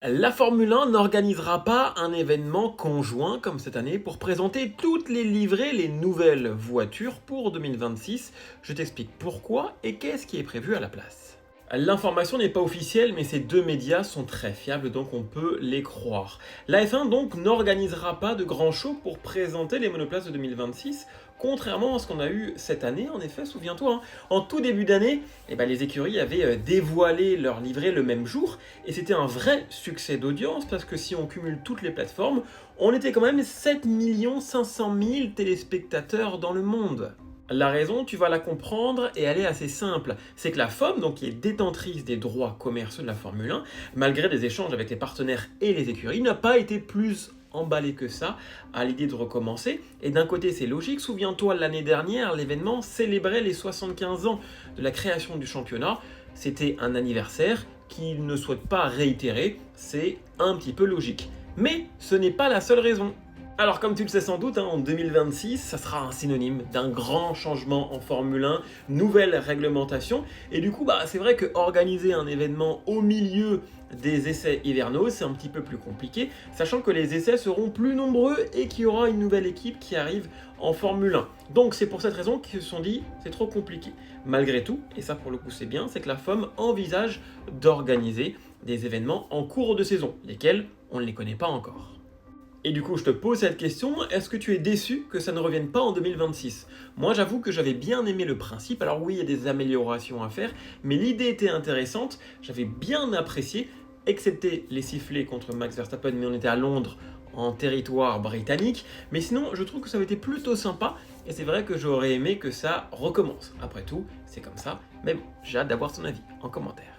La Formule 1 n'organisera pas un événement conjoint comme cette année pour présenter toutes les livrées, les nouvelles voitures pour 2026. Je t'explique pourquoi et qu'est-ce qui est prévu à la place. L'information n'est pas officielle, mais ces deux médias sont très fiables, donc on peut les croire. La F1 donc n'organisera pas de grand show pour présenter les monoplaces de 2026, contrairement à ce qu'on a eu cette année. En effet, souviens-toi, en tout début d'année, les écuries avaient dévoilé leur livret le même jour, et c'était un vrai succès d'audience, parce que si on cumule toutes les plateformes, on était quand même 7 500 000 téléspectateurs dans le monde. La raison, tu vas la comprendre et elle est assez simple. C'est que la FOM, donc qui est détentrice des droits commerciaux de la Formule 1, malgré des échanges avec les partenaires et les écuries, n'a pas été plus emballée que ça à l'idée de recommencer. Et d'un côté, c'est logique. Souviens-toi, l'année dernière, l'événement célébrait les 75 ans de la création du championnat. C'était un anniversaire qu'il ne souhaite pas réitérer. C'est un petit peu logique. Mais ce n'est pas la seule raison. Alors comme tu le sais sans doute, en 2026, ça sera un synonyme d'un grand changement en Formule 1, nouvelle réglementation, et du coup c'est vrai que organiser un événement au milieu des essais hivernaux, c'est un petit peu plus compliqué, sachant que les essais seront plus nombreux et qu'il y aura une nouvelle équipe qui arrive en Formule 1. Donc c'est pour cette raison qu'ils se sont dit, c'est trop compliqué. Malgré tout, et ça pour le coup c'est bien, c'est que la FOM envisage d'organiser des événements en cours de saison, lesquels on ne les connaît pas encore. Et du coup, je te pose cette question, est-ce que tu es déçu que ça ne revienne pas en 2026 ? Moi, j'avoue que j'avais bien aimé le principe. Alors oui, il y a des améliorations à faire, mais l'idée était intéressante, j'avais bien apprécié, excepté les sifflets contre Max Verstappen, mais on était à Londres, en territoire britannique. Mais sinon, je trouve que ça avait été plutôt sympa, et c'est vrai que j'aurais aimé que ça recommence. Après tout, c'est comme ça, mais bon, j'ai hâte d'avoir ton avis en commentaire.